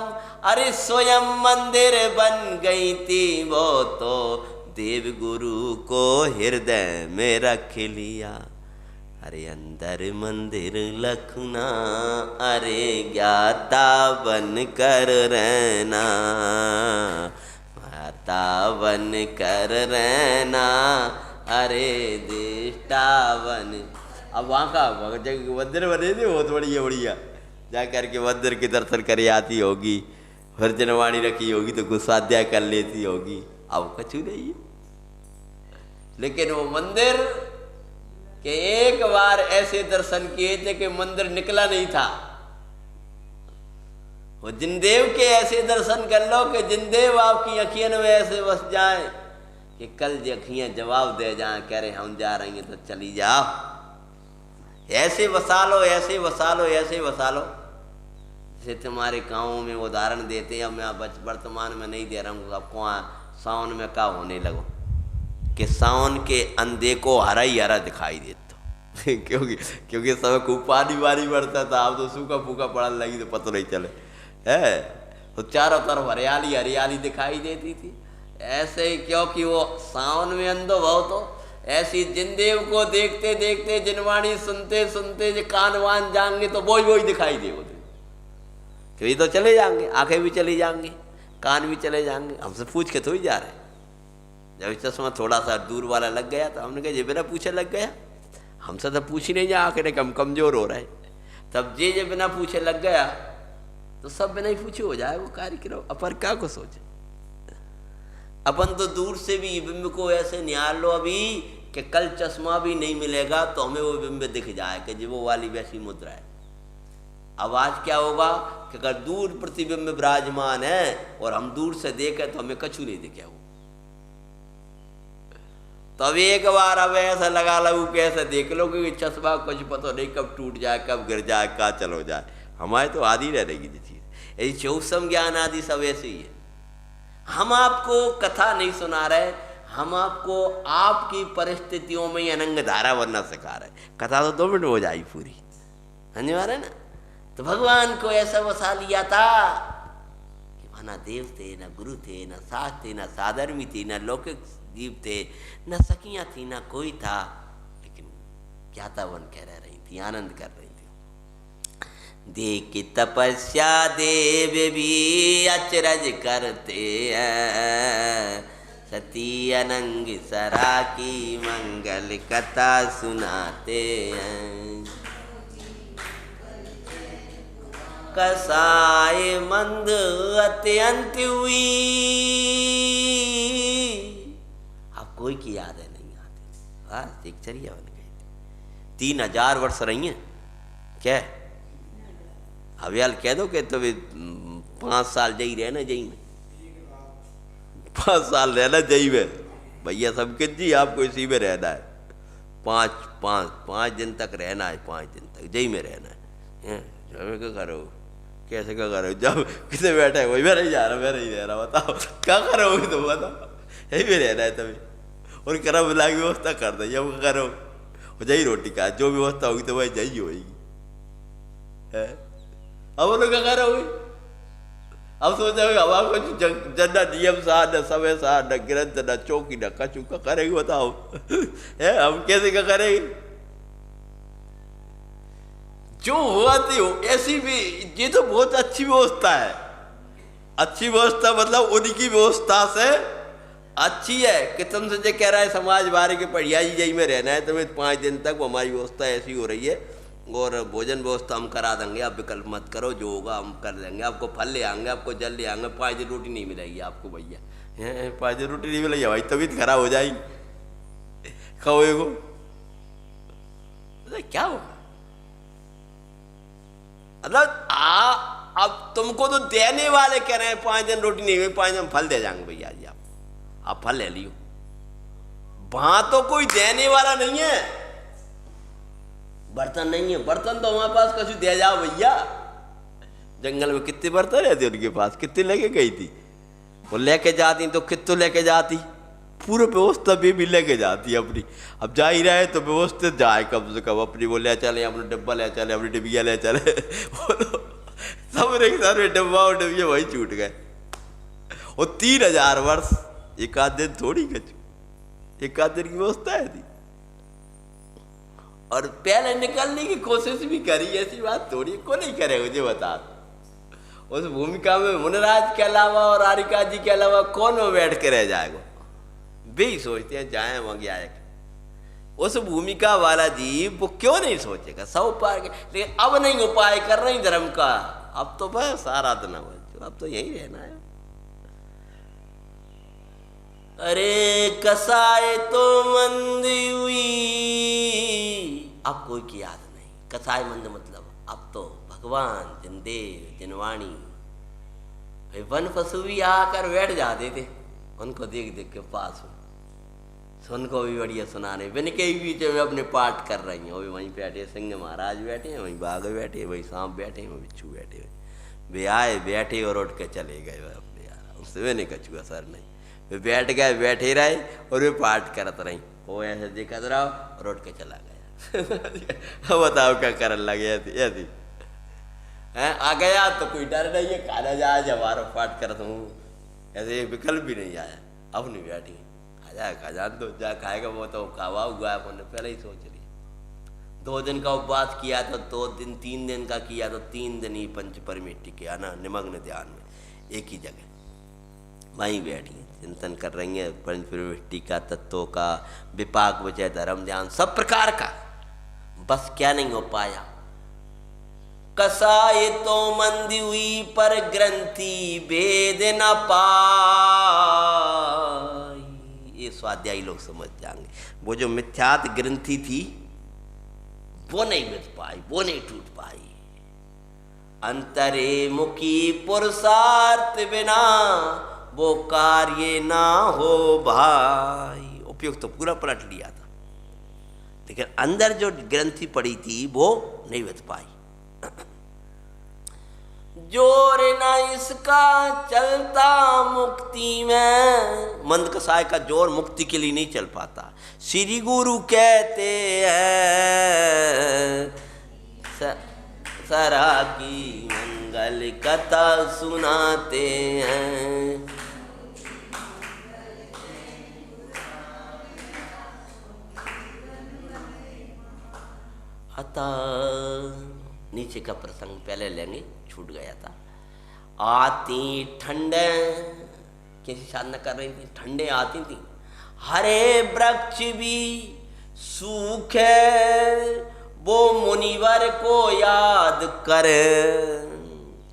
अरे स्वयं मंदिर बन गई थी वो तो, देव गुरु को हृदय में रख लिया। अरे अंदर मंदिर लखना, अरे ज्ञाता बन कर रहना, माता बन कर रहना, अरे दृष्टा बन। अब वहाँ का मंदिर बने थे बहुत बढ़िया बढ़िया, जा करके मंदिर के दर्शन करे आती होगी, फिर जनवाणी रखी होगी तो कुछ स्वाध्याय कर लेती होगी। अब कछु नहीं है, लेकिन वो मंदिर के एक बार ऐसे दर्शन किए थे कि मंदिर निकला नहीं था। वो जिनदेव के ऐसे दर्शन कर लो कि जिनदेव आपकी अखियों में ऐसे बस जाए कि कल जो अखियाँ जवाब दे जाएं, कह रहे हम जा रहे हैं तो चली जाओ, ऐसे बसा लो, ऐसे बसा लो, ऐसे बसा लो। जैसे तुम्हारे गाँव में उदाहरण देते हैं, अब मैं वर्तमान में नहीं दे रहा हूँ, आपको सावन में क्या होने लगो कि सावन के अंधे को हरा ही हरा दिखाई देता क्योंकि सब खूब पानी वानी बढ़ता था, अब तो सूखा फूका पड़ने लगी तो पता नहीं चले है, तो चारों तरफ हरियाली हरियाली दिखाई देती थी। ऐसे ही क्योंकि वो सावन में अंधो भाव, तो ऐसी जिनदेव को देखते देखते, जिनवाणी सुनते सुनते जो कान वान जाएंगे तो वो ही दिखाई दे, वो क्योंकि तो चले जाएंगे, आंखें भी चली जाएंगी, कान भी चले जाएंगे, हमसे पूछ के तो ही जा रहे। जब चश्मा थोड़ा सा दूर वाला लग गया तो हमने कहा ये बिना पूछे लग गया, हमसे तो पूछ ही नहीं जा, आखिर कम कमजोर हो रहे। तब जे बिना पूछे लग गया तो सब बिना ही पूछे हो जाए वो कार्य करो, अपन क्या को सोचे। अपन तो दूर से भी बिंब को ऐसे निहार लो अभी कि कल चश्मा भी नहीं मिलेगा तो हमें वो बिंब दिख जाए कि जी वो वाली वैसी मुद्रा है। अब आज क्या होगा कि अगर दूर प्रतिबिंब विराजमान है और हम दूर से देखें तो हमें कछु नहीं दिखे वो, तब एक बार अब ऐसा लगा लो कैसे देख लो कि चश्मा कुछ पता नहीं कब टूट जाए, कब गिर जाए, कहाँ चलो जाए, हमारे तो आदि रहेगी ये चीज़। यही चौसम ज्ञान आदि सब ऐसे ही है। हम आपको कथा नहीं सुना रहे, हम आपको आपकी परिस्थितियों में अनंग धारा बनना सिखा रहे। कथा तो 2 मिनट में हो जाएगी पूरी, समझ में आ रहा है ना। तो भगवान को ऐसा बसा लिया था कि ना देव थे, ना गुरु थे, ना सास थे, ना साधर्मी थी, ना लौकिक जीव थे, न सखियाँ थी, ना कोई था, लेकिन ज्ञाता बन कह रह रही थी, आनंद कर रही थी। देख तपस्या देव भी अचरज करते हैं, सती अनंग सरा की मंगल कथा सुनाते हैं। कसाय मंद अत्यंत हुई, कोई की याद है नहीं आती, बस एक चरिया बन गई। 3000 वर्ष रही हैं क्या, अब यार कह दो कि तो 5 साल जई रहना, जई में 5 साल रहना जई में, भैया सबके जी आपको इसी में रहना है, 5 दिन तक रहना है, 5 दिन तक जई में रहना है। क्या करो, कैसे क्या करो, जब किसे बैठा है वही मैं नहीं जा रहा, मैं नहीं रह रहा, बताओ क्या करोगे तुम, बताओ यही में रहना है तभी, और कर्म मिला की व्यवस्था कर दे, जब करो जही रोटी का जो व्यवस्था होगी तो वही जही होगी। अब उन्होंने क्या करोगे, अब सोचोगे हवा को जन्ना नियम सा, न समय सा, न ग्रंथ, न चौकी, न कछु का करेगी, बताओ है हम कैसे क्या करेंगे। जो हुआ थी ऐसी भी, ये तो बहुत अच्छी व्यवस्था है, अच्छी व्यवस्था मतलब उनकी व्यवस्था से अच्छी है कि तुमसे जो कह रहा है समाज बारे के बढ़िया जी जही में रहना है, तुम्हें 5 दिन तक हमारी व्यवस्था ऐसी हो रही है और भोजन व्यवस्था हम करा देंगे, आप विकल्प मत करो, जो होगा हम कर देंगे, आपको फल ले आएंगे, आपको जल ले आएंगे, 5 दिन रोटी नहीं मिलेगी आपको भैया, 5 दिन रोटी नहीं मिलेगी भाई, तबीयत खराब हो जाएगी, खाओ को अरे क्या होगा? मतलब अब तुमको तो देने वाले कह रहे हैं 5 दिन रोटी नहीं हुई, 5 दिन फल दे जाएंगे भैया जी, आप फल ले लियो। वहां तो कोई देने वाला नहीं है, बर्तन नहीं है, बर्तन तो हमारे पास कछु दे जाओ भैया। जंगल में कितने बर्तन रहते उनके पास, कितने लेके गई थी वो, लेके जाती तो कितने लेके जाती, पूरे व्यवस्था भी लेके जाती अपनी। अब जा ही रहे तो व्यवस्थित जाए कम से कम, अपनी वो ले चले, अपना डिब्बा ले चले, अपनी डिबिया ले चले। बोलो सब सारे डिब्बा और डिबिया वही छूट गए। वो 3000 वर्ष एक आध दिन थोड़ी कचू, एक आध दिन की व्यवस्था है थी। और पहले निकलने की कोशिश भी करी, ऐसी बात थोड़ी, को नहीं करे मुझे बता। उस भूमिका में मुनराज के अलावा और आरिका जी के अलावा कौन वो बैठ के रह जाएगा? वे ही सोचते हैं जाए वहां आए। उस भूमिका वाला जी वो क्यों नहीं सोचेगा? सब उपाय, लेकिन अब नहीं उपाय कर रहे धर्म का। अब तो बस सारा दिन अब तो यही रहना है। अरे कसाय तो मंदी हुई, अब कोई की याद नहीं। कसाय मंद मतलब अब तो भगवान जिनदेव जिनवाणी, भाई वन पशु भी आकर बैठ जाते थे उनको देख देख के पास में, उनको भी बढ़िया सुनाने। बिन के बीच में अपने पाठ कर रही हैं, वो भी वहीं बैठे, सिंह महाराज बैठे हैं, वहीं बाघ बैठे हैं, वहीं सांप बैठे हैं, वहीं बिच्छू बैठे हैं। वे आए बैठे और उठ के चले गए अपने यार, उससे वे नहीं कछू असर नहीं। वे बैठ गए, बैठे रहे और वे पाठ करत रही, वो ऐसे दिखत रहा और उठ के चला गया। बताओ क्या करन लगे? ऐसी आ गया तो कोई डर नहीं है, खाना जाए हमारा पाठ करत हूँ, ऐसे विकल्प भी नहीं आया। अब नहीं बैठी, खा जान दो, जा खाएगा वो तो खावा हुआ है, मैंने पहले ही सोच लिया। 2 दिन का उपवास किया तो 2 दिन, 3 दिन का किया तो 3 दिन ही पंच परमेष्टि किया ना, निमग्न ध्यान में एक ही जगह वहीं बैठी चिंतन कर रही है पंच परमेष्टि का, तत्वों का, विपाक विजय धर्म ध्यान सब प्रकार का। बस क्या नहीं हो पाया? कसाय तो मंदी हुई पर ग्रंथि भेद न पाई। ये स्वाध्यायी लोग समझ जाएंगे। वो जो मिथ्यात ग्रंथि थी वो नहीं मिट पाई, वो नहीं टूट पाई। अंतरे मुखी पुरुषार्थ बिना वो कार्य ना हो भाई। उपयोग तो पूरा पलट लिया था, लेकिन अंदर जो ग्रंथि पड़ी थी वो नहीं मिट पाई। जोर न इसका चलता मुक्ति में, मंद कसाय का जोर मुक्ति के लिए नहीं चल पाता। श्री गुरु कहते हैं सरा की मंगल कथा सुनाते हैं। अतः नीचे का प्रसंग पहले लेंगे, छूट गया था। आती ठंडे, किसी साधना कर रही थी, ठंडे आती थी, हरे वृक्ष भी सूखे वो मुनिवर को याद करे।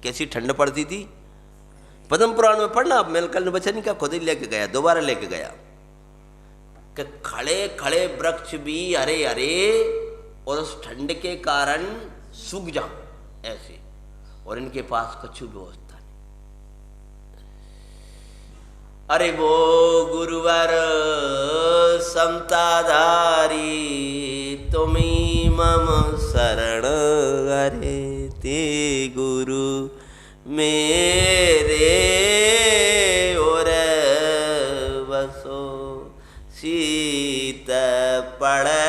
कैसी ठंड पड़ती थी? पद्म पुराण में पढ़ना, अब मैं कल बचन का खुद ही लेके गया, दोबारा लेके गया कि खड़े खड़े वृक्ष भी हरे हरे और उस ठंड के कारण सूख जा ऐसे, और इनके पास कुछ व्यवस्था नहीं। अरे वो गुरुवर समताधारी तुम्ही मम शरण, अरे ते गुरु मेरे और बसो शीत पड़े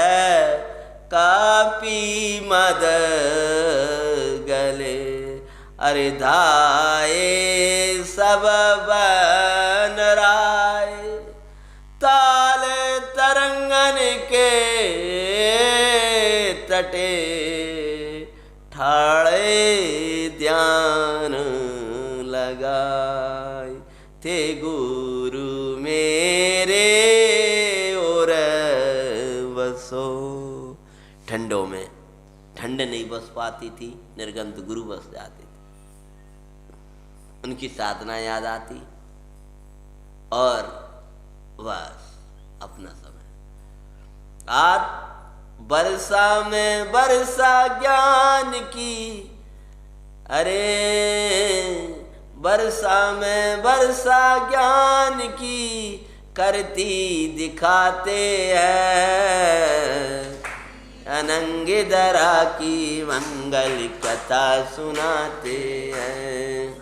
कापी मद गले। अरे धाये सब बन राय ताल तरंगन के तटे, ठाड़े ध्यान लगाए थे गुरु मेरे और बसो। ठंडों में ठंड नहीं बस पाती थी, निर्गंध गुरु बस जाते थे, उनकी साधना याद आती और बस अपना समय। आज वर्षा में वर्षा ज्ञान की, अरे वर्षा में वर्षा ज्ञान की करती दिखाते हैं, अनंग दरा की मंगल कथा सुनाते हैं।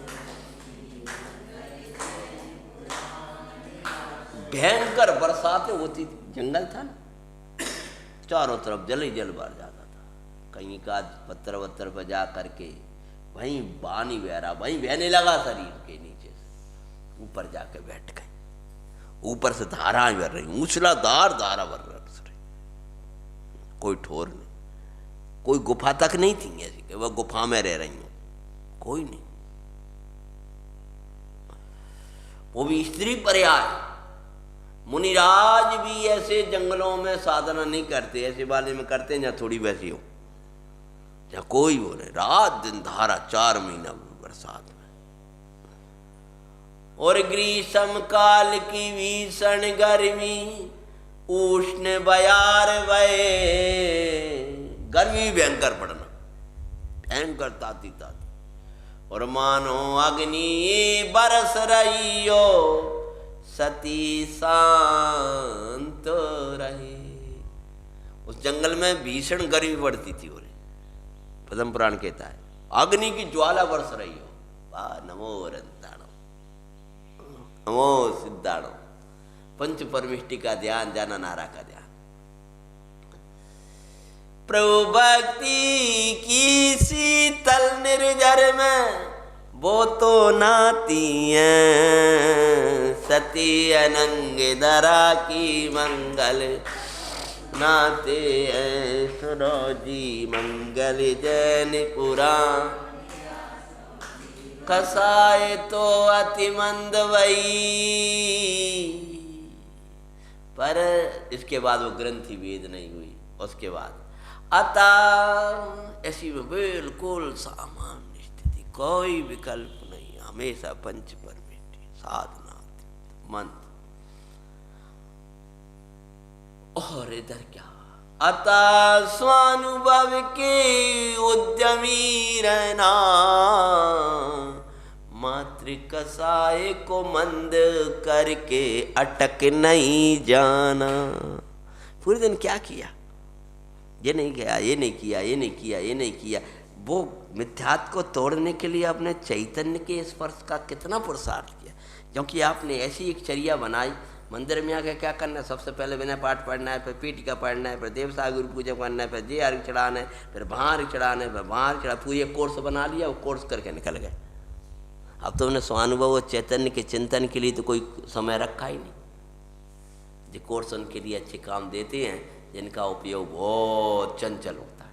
भयंकर बरसातें होती थी, जंगल था ना, चारों तरफ जल ही जल भर जाता था। कहीं का पत्थर वत्थर पर जा करके वहीं पानी बह रहा, वहीं बहने लगा शरीर के नीचे से, ऊपर जाके बैठ गए। ऊपर से धाराएं बह रही, मूसलाधार धारा बह रही, कोई ठोर नहीं, कोई गुफा तक नहीं थी ऐसी कि वह गुफा में रह रही हूं, कोई नहीं। वो भी स्त्री पर्याय। मुनिराज भी ऐसे जंगलों में साधना नहीं करते, ऐसे वाले में करते हैं जहाँ थोड़ी वैसी हो, जहाँ कोई वो नहीं, रात दिन धारा 4 महीना बरसात में। और ग्रीष्म काल की भीषण गर्मी, उष्ण बयार वये, गर्मी भयंकर पड़ना, भयंकर ताती ताती। और मानो अग्नि बरस रही हो, सती शांत रहे। उस जंगल में भीषण गर्मी पड़ती थी। बोले पद्म पुराण कहता है अग्नि की ज्वाला बरस रही हो, वाह नमो रंताणो, नमो सिद्धाणो। पंच परमिष्टि का ध्यान, जाना नारा का ध्यान। प्रभु भक्ति की शीतल निर्जर में वो तो नाती हैं, सती अनंग दरा की मंगल नाते हैं। सुनो जी मंगल जैन पुराण, कसाए तो अति मंद वही। पर इसके बाद वो ग्रंथि वेद नहीं हुई। उसके बाद अतः ऐसी बिल्कुल सामान्य स्थिति, कोई विकल्प नहीं, हमेशा पंच परमिष्टि साधना मंत्र। और इधर क्या, अतः स्वानुभव के उद्यमी रहना, मातृ कसाय को मंद करके अटक नहीं जाना। पूरे दिन क्या किया, ये नहीं किया, ये नहीं किया, ये नहीं किया, ये नहीं किया। वो मिथ्यात्व को तोड़ने के लिए आपने चैतन्य के स्पर्श का कितना पुरुषार्थ किया, क्योंकि आपने ऐसी एक चर्या बनाई। मंदिर में आके क्या करना है, सबसे पहले विनय पाठ पढ़ना है, फिर पीठिका पढ़ना है, फिर देव सागर पूजा करना है, फिर जे अर्घ चढ़ाना है, फिर वहाँ अर्घ चढ़ाना है, फिर वहाँ अर्घ चढ़ा, पूरी एक कोर्स बना लिया, वो कोर्स करके निकल गए। अब तो उन्हें स्वानुभव और चैतन्य के चिंतन के लिए तो कोई समय रखा ही नहीं। जो कोर्स उनके लिए अच्छे काम देते हैं, जिनका उपयोग बहुत चंचल होता है।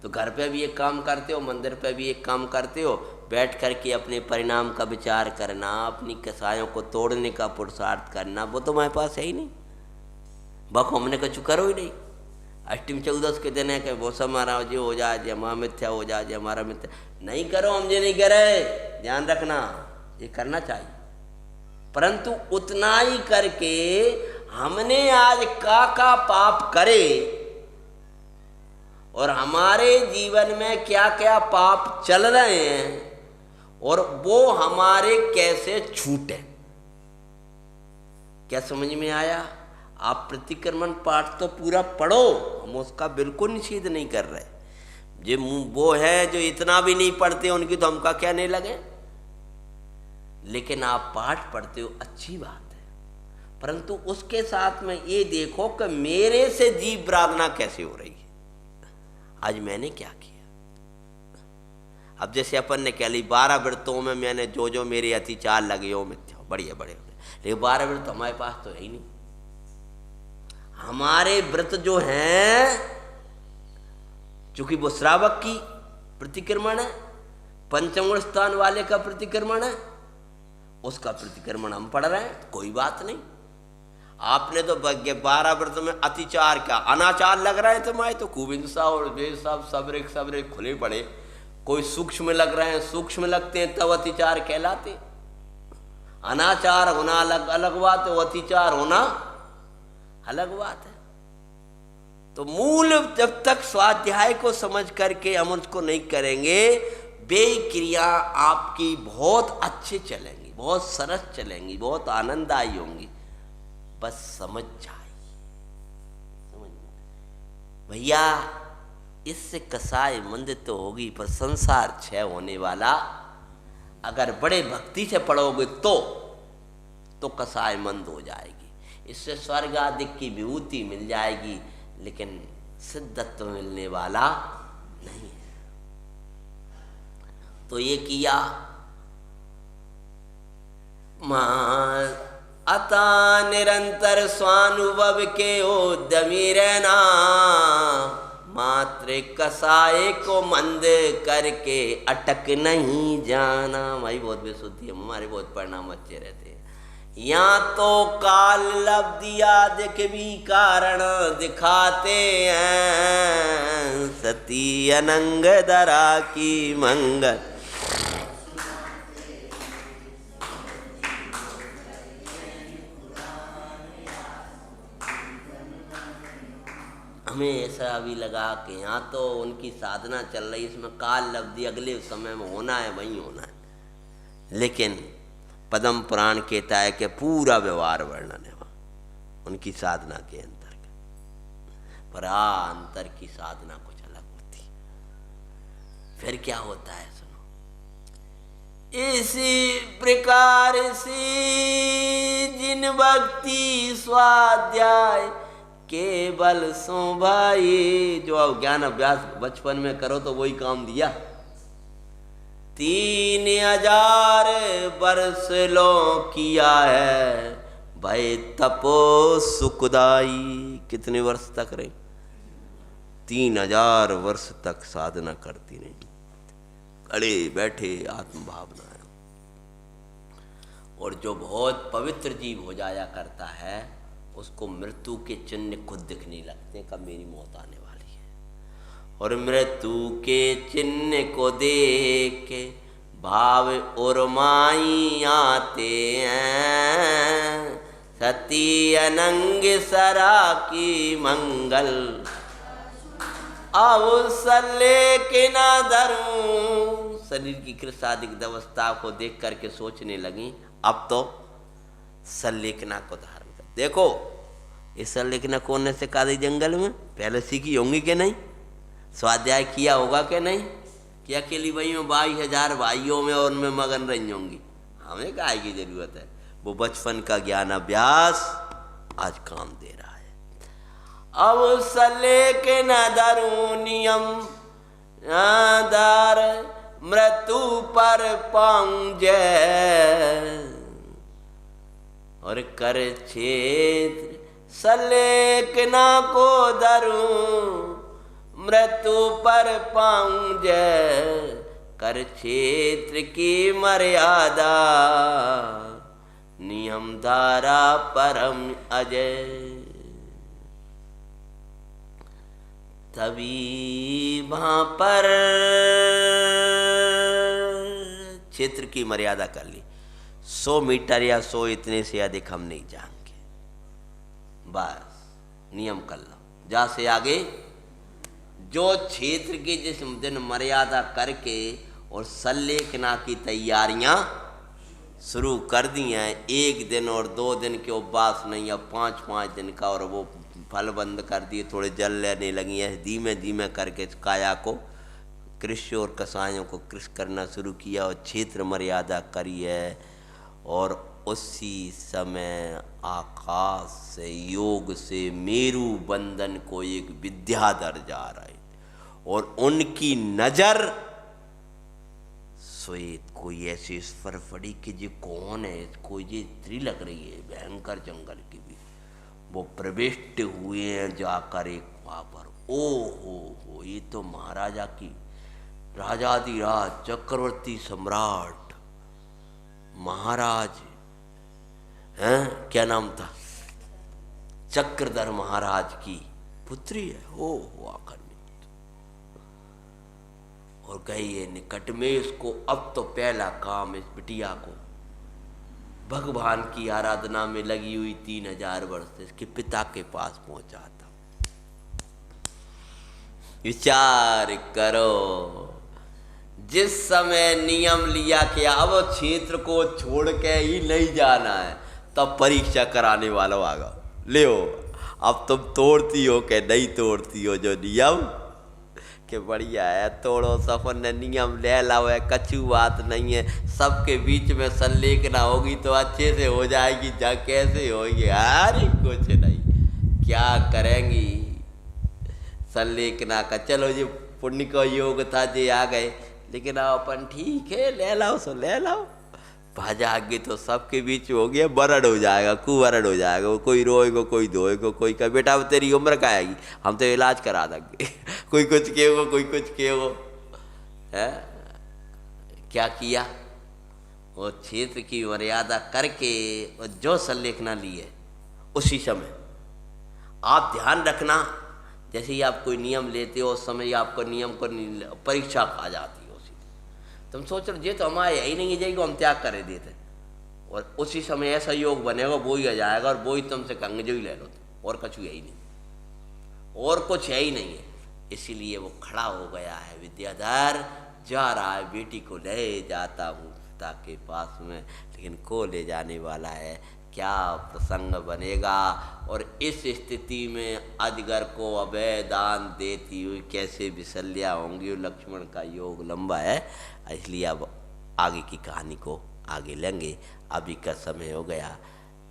तो घर पे भी एक काम करते हो, मंदिर पे भी एक काम करते हो, बैठ करके अपने परिणाम का विचार करना, अपनी कसायों को तोड़ने का पुरुषार्थ करना, वो तो हमारे पास है ही नहीं। बक हमने कुछ करो ही नहीं। अष्टमी 14 के दिन है कि वो सब हमारा जो हो जाए, जो हमारा मिथ्या हो जाए, जो हमारा मिथ्या नहीं करो, हम ये नहीं करे, ध्यान रखना, ये करना चाहिए। परंतु उतना ही करके हमने आज का पाप करे और हमारे जीवन में क्या क्या पाप चल रहे हैं और वो हमारे कैसे छूटे। क्या समझ में आया? आप प्रतिक्रमण पाठ तो पूरा पढ़ो, हम उसका बिल्कुल निषेध नहीं कर रहे। जो वो है जो इतना भी नहीं पढ़ते उनकी तो हमका क्या नहीं लगे, लेकिन आप पाठ पढ़ते हो अच्छी बात है, परंतु उसके साथ में ये देखो कि मेरे से जीव प्रार्थना कैसे हो रही है, आज मैंने क्या किया। अब जैसे अपन ने कह ली 12 व्रतों में मैंने जो जो मेरे अतिचार लगे हो मिथ्या, बढ़िया बड़े, लेकिन 12 व्रत हमारे पास तो है ही नहीं। हमारे व्रत जो हैं, चूंकि वो श्रावक की प्रतिक्रमण है, पंचम स्थान वाले का प्रतिक्रमण है, उसका प्रतिक्रमण हम पढ़ रहे हैं, कोई बात नहीं। आपने तो 12 व्रत में अतिचार क्या अनाचार लग रहा है, तो मैं तो खूब हिंसा और वे सब सबरे खुले पड़े। कोई सूक्ष्म लग रहे हैं, सूक्ष्म लगते हैं तब अतिचार कहलाते। अनाचार होना अलग अलग बात है, वो अतिचार होना अलग बात है। तो मूल जब तक स्वाध्याय को समझ करके हम उसको नहीं करेंगे, वे क्रिया आपकी बहुत अच्छी चलेंगी, बहुत सरस चलेंगी, बहुत आनंददायी होंगी। बस समझ जाइए, समझ भैया, इससे कसाई मंद तो होगी पर संसार क्षय होने वाला। अगर बड़े भक्ति से पढ़ोगे तो कसाय मंद हो जाएगी। इससे स्वर्ग आदि की विभूति मिल जाएगी, लेकिन सिद्धत्व मिलने वाला नहीं है। तो ये किया अता निरंतर स्वानुभव के उद्यमी रहना, मात्र कसाय को मंद करके अटक नहीं जाना। हमारी बहुत बेसुद्धि है, हमारे बहुत परिणाम अच्छे रहते हैं। या तो काल लब्धिया दिख भी कारण दिखाते हैं, सती अनंग दरा की मंगल। हमें ऐसा अभी लगा कि यहाँ तो उनकी साधना चल रही, इसमें काल लब्धि अगले समय में होना है, वहीं होना है। लेकिन पद्म पुराण कहता है कि पूरा व्यवहार वर्णन है वहाँ उनकी साधना के अंतर्गत, पर अंतर की साधना कुछ अलग होती है। फिर क्या होता है सुनो, इसी प्रकार से जिन भक्ति स्वाध्याय केवल सो भाई, जो ज्ञान अभ्यास बचपन में करो तो वही काम दिया। 3000 वर्ष लो किया है भाई तपो सुखदाई। कितने वर्ष तक रहे? 3000 वर्ष तक साधना करती रही, खड़े बैठे आत्मभावना है। और जो बहुत पवित्र जीव हो जाया करता है, उसको मृत्यु के चिन्ह खुद दिखने लगते हैं, कब मेरी मौत आने वाली है। और मृत्यु के चिन्ह को देख के भाव उर्माई आते हैं, सती अनंग सरा की मंगल। अवसले के ना धरूं, शरीर की कृषादिक अवस्था को देख करके सोचने लगी, अब तो सल्लेखना को धारण कर। देखो इस सल्लेखना कौन ने सिखा दी जंगल में? पहले सीखी होंगी कि नहीं? स्वाध्याय किया होगा कि नहीं? कि अकेली भाई में 22,000 भाइयों में और उनमें मगन रही होंगी। हमें काय की जरूरत है? वो बचपन का ज्ञान अभ्यास आज काम दे रहा है। अब सल्लेखना धरूं नियम दार, मृत्यु पर पाऊं जय। और कर क्षेत्र सल्लेखना को धरूं, मृत्यु पर पाऊं जय। कर क्षेत्र की मर्यादा, नियम धारा परम अजय। तभी वहां पर क्षेत्र की मर्यादा कर ली, 100 मीटर या 100 इतने से अधिक हम नहीं जाएंगे, बस नियम कर लो। जा से आगे जो क्षेत्र की जिस दिन मर्यादा करके और सल्लेखना की तैयारियां शुरू कर दी हैं। 1 दिन और 2 दिन के उपवास नहीं, अब 5-5 दिन का, और वो फल बंद कर दिए, थोड़े जल लेने लगी हैं। धीमे धीमे करके काया को कृष्य और कसायों को कृष्य करना शुरू किया और क्षेत्र मर्यादा करी है। और उसी समय आकाश से योग से मेरु बंधन को एक विद्याधर जा रहे और उनकी नजर श्वेत कोई ऐसी इस पर पड़ी कि जी कौन है, कोई जी स्त्री लग रही है भयंकर जंगल की भी। वो प्रविष्ट हुए हैं जाकर एक वहाँ पर, ओ हो ये तो महाराजा की राजाधिराज चक्रवर्ती सम्राट महाराज हैं, क्या नाम था, चक्रधर महाराज की पुत्री है। ओ आकर और गई है निकट में। इसको अब तो पहला काम इस बिटिया को भगवान की आराधना में लगी हुई 3000 वर्ष से इसके पिता के पास पहुंचा था। विचार करो। जिस समय नियम लिया कि अब क्षेत्र को छोड़ के ही नहीं जाना है, तब परीक्षा कराने वालों आ गया, ले अब तुम तोड़ती हो कि नहीं तोड़ती हो जो नियम, के बढ़िया है तोड़ो। सफर ने नियम ले लाओ है, कछु बात नहीं है। सबके बीच में संलेखना होगी तो अच्छे से हो जाएगी। जा कैसे होगी? अरे कुछ नहीं, क्या करेंगी संलेखना का। चलो जी पुण्य का योग था जे आ गए, लेकिन अपन ठीक है ले लाओ सो ले लाओ। भाजागे तो सबके बीच हो गया, बरड़ हो जाएगा, कुवरड़ हो जाएगा। वो कोई रोएगा, कोई धोएगा, कोई का बेटा तेरी उम्र का आएगी, हम तो इलाज करा देंगे। कोई कुछ कहेगा, कोई कुछ कहेगा। है क्या किया? वो क्षेत्र की मर्यादा करके और जो संलेखना लिए उसी समय आप ध्यान रखना। जैसे ही आप कोई नियम लेते हो उस समय आपको नियम को परीक्षा आ जाती है। उसी तुम सोच रहे तो हमारे यही नहीं जाएगी, हम त्याग कर देते, और उसी समय ऐसा योग बनेगा, वो ही आ जाएगा और वो ही तुमसे कहेंगे जो ही ले लो, और कुछ यही नहीं, और कुछ है ही नहीं है। इसीलिए वो खड़ा हो गया है, विद्याधर जा रहा है, बेटी को ले जाता हूँ पिता के पास में, लेकिन को ले जाने वाला है, क्या प्रसंग बनेगा। और इस स्थिति में अजगर को अभय दान देती हुई कैसे विशल्या होंगी। लक्ष्मण का योग लंबा है, इसलिए अब आगे की कहानी को आगे लेंगे। अभी का समय हो गया।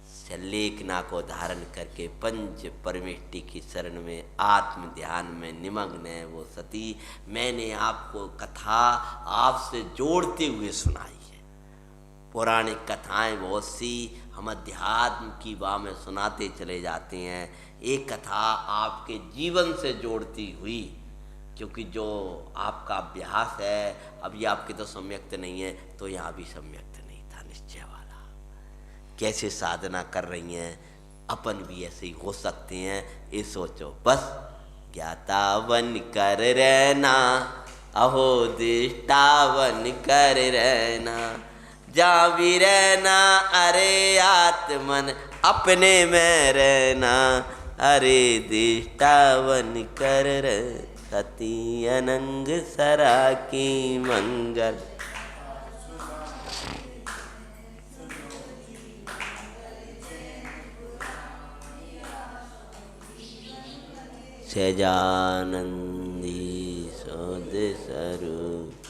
संलेखना को धारण करके पंच परमेष्टि की शरण में आत्म ध्यान में निमग्न है वो सती। मैंने आपको कथा आपसे जोड़ते हुए सुनाई है। पौराणिक कथाएं बहुत सी हम अध्यात्म की वाह में सुनाते चले जाते हैं। एक कथा आपके जीवन से जोड़ती हुई, क्योंकि जो आपका अभ्यास है अभी आपके तो सम्यक्त नहीं है, तो यहाँ भी सम्यक्त नहीं था निश्चय वाला। कैसे साधना कर रही हैं, अपन भी ऐसे ही हो सकते हैं, ये सोचो बस। ज्ञाता बन कर रहना, अहो दिष्टा बन कर रहना, जहाँ भी रहना अरे आत्मन अपने में रहना, अरे दिष्टा बन कर रह सती अनंग सरा की मंगल। सहजानंदी सोद स्वरूप